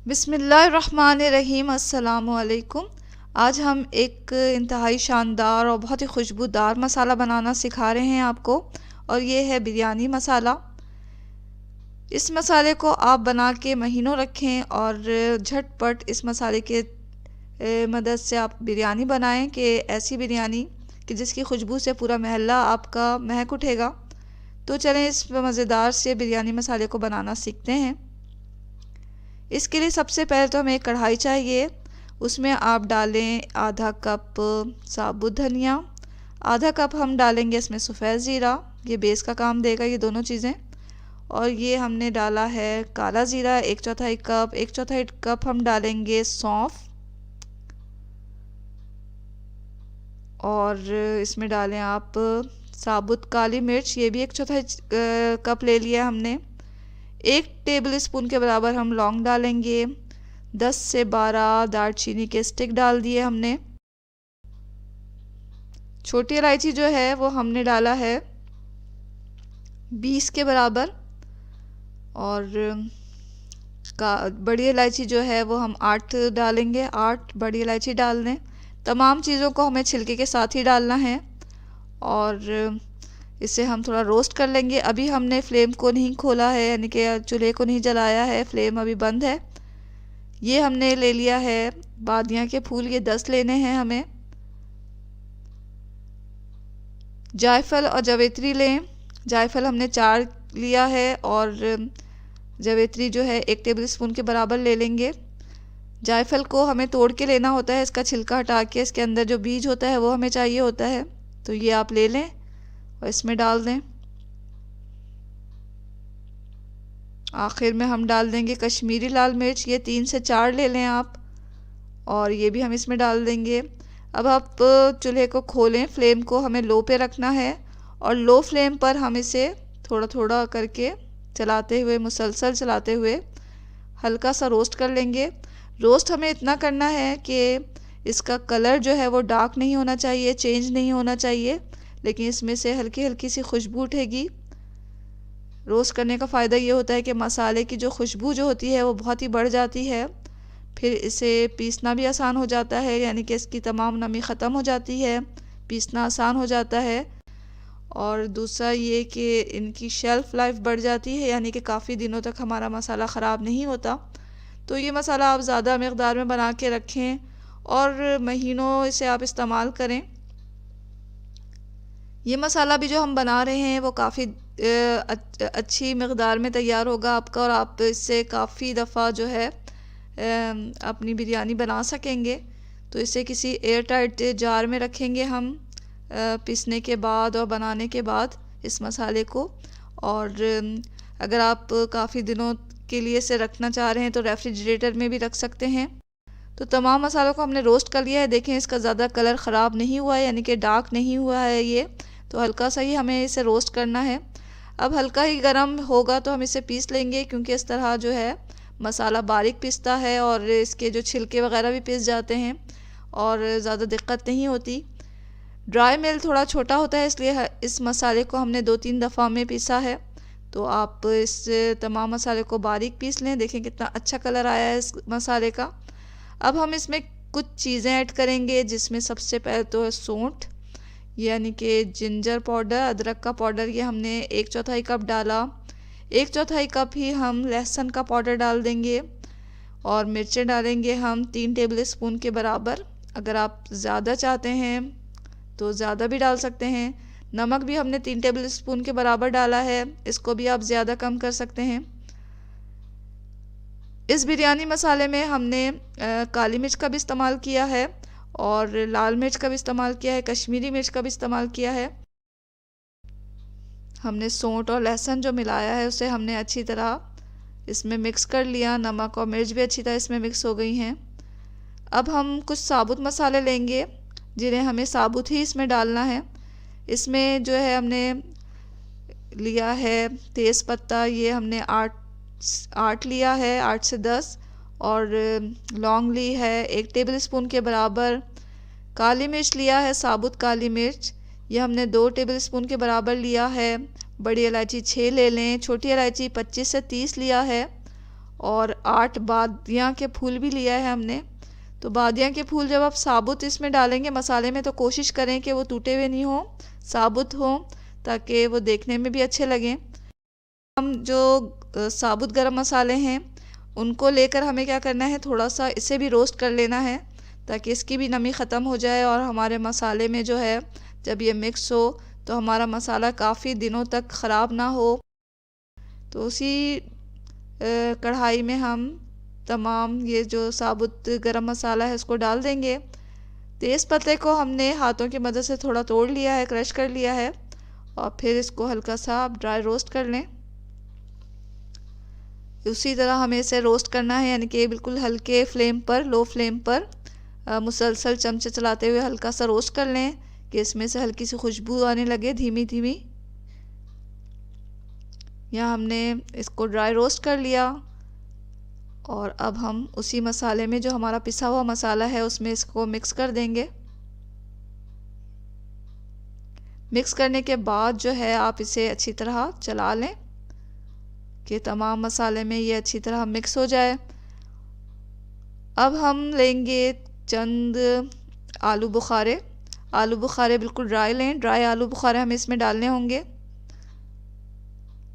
बिस्मिल्लाहिर्रहमानिर्रहीम। अस्सलामुअलैकुम। आज हम एक इंतहाई शानदार और बहुत ही खुशबूदार मसाला बनाना सिखा रहे हैं आपको, और ये है बिरयानी मसाला। इस मसाले को आप बना के महीनों रखें और झटपट इस मसाले के मदद से आप बिरयानी बनाएं कि ऐसी बिरयानी कि जिसकी खुशबू से पूरा महल्ला आपका महक उठेगा। तो चलें इस मज़ेदार से बिरयानी मसाले को बनाना सीखते हैं। इसके लिए सबसे पहले तो हमें एक कढ़ाई चाहिए। उसमें आप डालें आधा कप साबुत धनिया, आधा कप हम डालेंगे इसमें सफ़ेद ज़ीरा, ये बेस का काम देगा ये दोनों चीज़ें। और ये हमने डाला है काला ज़ीरा 1/4 कप। 1/4 कप हम डालेंगे सौंफ, और इसमें डालें आप साबुत काली मिर्च, ये भी 1/4 कप ले लिया हमने। 1 टेबल स्पून के बराबर हम लौंग डालेंगे। 10 से 12 दालचीनी के स्टिक डाल दिए हमने। छोटी इलायची जो है वो हमने डाला है 20 के बराबर, और बड़ी इलायची जो है वो हम 8 डालेंगे। 8 बड़ी इलायची डाल दें। तमाम चीज़ों को हमें छिलके के साथ ही डालना है, और इसे हम थोड़ा रोस्ट कर लेंगे। अभी हमने फ्लेम को नहीं खोला है, यानी कि चूल्हे को नहीं जलाया है, फ्लेम अभी बंद है। ये हमने ले लिया है बादियाँ के फूल, ये 10 लेने हैं हमें। जायफल और जावित्री लें। जायफल हमने 4 लिया है, और जावित्री जो है 1 टेबल स्पून के बराबर ले लेंगे। जायफल को हमें तोड़ के लेना होता है, इसका छिलका हटा के, इसके अंदर जो बीज होता है वो हमें चाहिए होता है। तो ये आप ले लें और इसमें डाल दें। आखिर में हम डाल देंगे कश्मीरी लाल मिर्च, ये 3 से 4 ले लें आप, और ये भी हम इसमें डाल देंगे। अब आप चूल्हे को खोलें, फ्लेम को हमें लो पे रखना है, और लो फ्लेम पर हम इसे थोड़ा थोड़ा करके चलाते हुए, मुसलसल चलाते हुए हल्का सा रोस्ट कर लेंगे। रोस्ट हमें इतना करना है कि इसका कलर जो है वो डार्क नहीं होना चाहिए, चेंज नहीं होना चाहिए, लेकिन इसमें से हल्की हल्की सी खुशबू उठेगी। रोस्ट करने का फ़ायदा ये होता है कि मसाले की जो खुशबू जो होती है वो बहुत ही बढ़ जाती है, फिर इसे पीसना भी आसान हो जाता है, यानी कि इसकी तमाम नमी ख़त्म हो जाती है, पीसना आसान हो जाता है। और दूसरा ये कि इनकी शेल्फ़ लाइफ बढ़ जाती है, यानी कि काफ़ी दिनों तक हमारा मसाला ख़राब नहीं होता। तो ये मसाला आप ज़्यादा मकदार में बना के रखें और महीनों इसे आप इस्तेमाल करें। ये मसाला भी जो हम बना रहे हैं वो काफ़ी अच्छी मकदार में तैयार होगा आपका, और आप इससे काफ़ी दफ़ा जो है अपनी बिरयानी बना सकेंगे। तो इसे किसी एयर टाइट जार में रखेंगे हम पीसने के बाद और बनाने के बाद इस मसाले को। और अगर आप काफ़ी दिनों के लिए इसे रखना चाह रहे हैं तो रेफ्रिजरेटर में भी रख सकते हैं। तो तमाम मसालों को हमने रोस्ट कर लिया है। देखें इसका ज़्यादा कलर ख़राब नहीं हुआ है, यानी कि डार्क नहीं हुआ है ये, तो हल्का सा ही हमें इसे रोस्ट करना है। अब हल्का ही गर्म होगा तो हम इसे पीस लेंगे, क्योंकि इस तरह जो है मसाला बारीक पिसता है और इसके जो छिलके वगैरह भी पिस जाते हैं और ज़्यादा दिक्कत नहीं होती। ड्राई मिल थोड़ा छोटा होता है, इसलिए इस मसाले को हमने 2-3 दफ़ा में पीसा है। तो आप इस तमाम मसाले को बारीक पीस लें। देखें कितना अच्छा कलर आया है इस मसाले का। अब हम इसमें कुछ चीज़ें ऐड करेंगे, जिसमें सबसे पहले तो है सौंठ, यानी कि जिंजर पाउडर, अदरक का पाउडर, ये हमने 1/4 कप डाला। 1/4 कप ही हम लहसुन का पाउडर डाल देंगे, और मिर्चें डालेंगे हम 3 टेबल स्पून के बराबर। अगर आप ज़्यादा चाहते हैं तो ज़्यादा भी डाल सकते हैं। नमक भी हमने 3 टेबल स्पून के बराबर डाला है, इसको भी आप ज़्यादा कम कर सकते हैं। इस बिरयानी मसाले में हमने काली मिर्च का भी इस्तेमाल किया है, और लाल मिर्च का भी इस्तेमाल किया है, कश्मीरी मिर्च का भी इस्तेमाल किया है। हमने सौंठ और लहसुन जो मिलाया है उसे हमने अच्छी तरह इसमें मिक्स कर लिया। नमक और मिर्च भी अच्छी तरह इसमें मिक्स हो गई हैं। अब हम कुछ साबुत मसाले लेंगे, जिन्हें हमें साबुत ही इसमें डालना है। इसमें जो है हमने लिया है तेज़ पत्ता, ये हमने 8 लिया है, 8 से 10, और लौंग ली है 1 टेबल स्पून के बराबर। काली मिर्च लिया है, साबुत काली मिर्च, ये हमने 2 टेबल स्पून के बराबर लिया है। बड़ी इलायची 6 ले लें, छोटी इलायची 25 से 30 लिया है, और 8 बादियाँ के फूल भी लिया है हमने। तो बादियाँ के फूल जब आप साबुत इसमें डालेंगे मसाले में, तो कोशिश करें कि वो टूटे हुए नहीं हों, साबुत हों, ताकि वो देखने में भी अच्छे लगें। हम जो साबुत गरम मसाले हैं उनको लेकर हमें क्या करना है, थोड़ा सा इसे भी रोस्ट कर लेना है, ताकि इसकी भी नमी ख़त्म हो जाए और हमारे मसाले में जो है जब ये मिक्स हो तो हमारा मसाला काफ़ी दिनों तक ख़राब ना हो। तो उसी कढ़ाई में हम तमाम ये जो साबुत गरम मसाला है उसको डाल देंगे। तेज़ पत्ते को हमने हाथों की मदद से थोड़ा तोड़ लिया है, क्रश कर लिया है, और फिर इसको हल्का सा आप ड्राई रोस्ट कर लें। उसी तरह हमें इसे रोस्ट करना है, यानी कि बिल्कुल हल्के फ्लेम पर, लो फ्लेम पर मुसलसल चमचे चलाते हुए हल्का सा रोस्ट कर लें कि इसमें से हल्की सी खुशबू आने लगे धीमी धीमी। यहाँ हमने इसको ड्राई रोस्ट कर लिया और अब हम उसी मसाले में जो हमारा पिसा हुआ मसाला है उसमें इसको मिक्स कर देंगे। मिक्स करने के बाद जो है आप इसे अच्छी तरह चला लें कि तमाम मसाले में ये अच्छी तरह मिक्स हो जाए। अब हम लेंगे चंद आलू बुखारे। आलू बुखारे बिल्कुल ड्राई लें, ड्राई आलू बुखारे हमें इसमें डालने होंगे।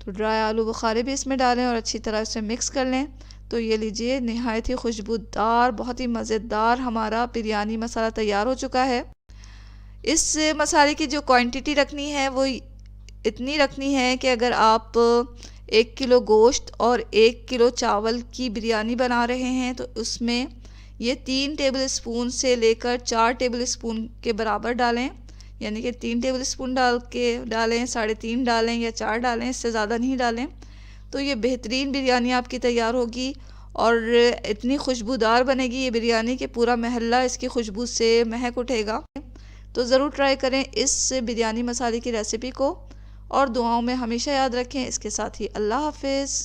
तो ड्राई आलू बुखारे भी इसमें डालें और अच्छी तरह इसे मिक्स कर लें। तो ये लीजिए, नहायत ही खुशबूदार, बहुत ही मज़ेदार हमारा बिरयानी मसाला तैयार हो चुका है। इस मसाले की जो क्वांटिटी रखनी है वो इतनी रखनी है कि अगर आप 1 किलो गोश्त और 1 किलो चावल की बिरयानी बना रहे हैं तो उसमें ये 3 टेबल स्पून से लेकर 4 टेबल स्पून के बराबर डालें, यानी कि 3 टेबल स्पून डालें, 3.5 डालें या 4 डालें, इससे ज़्यादा नहीं डालें। तो ये बेहतरीन बिरयानी आपकी तैयार होगी और इतनी खुशबूदार बनेगी ये बिरयानी कि पूरा महल्ला इसकी खुशबू से महक उठेगा। तो ज़रूर ट्राई करें इस बिरयानी मसाले की रेसिपी को और दुआओं में हमेशा याद रखें। इसके साथ ही अल्लाह हाफिज़।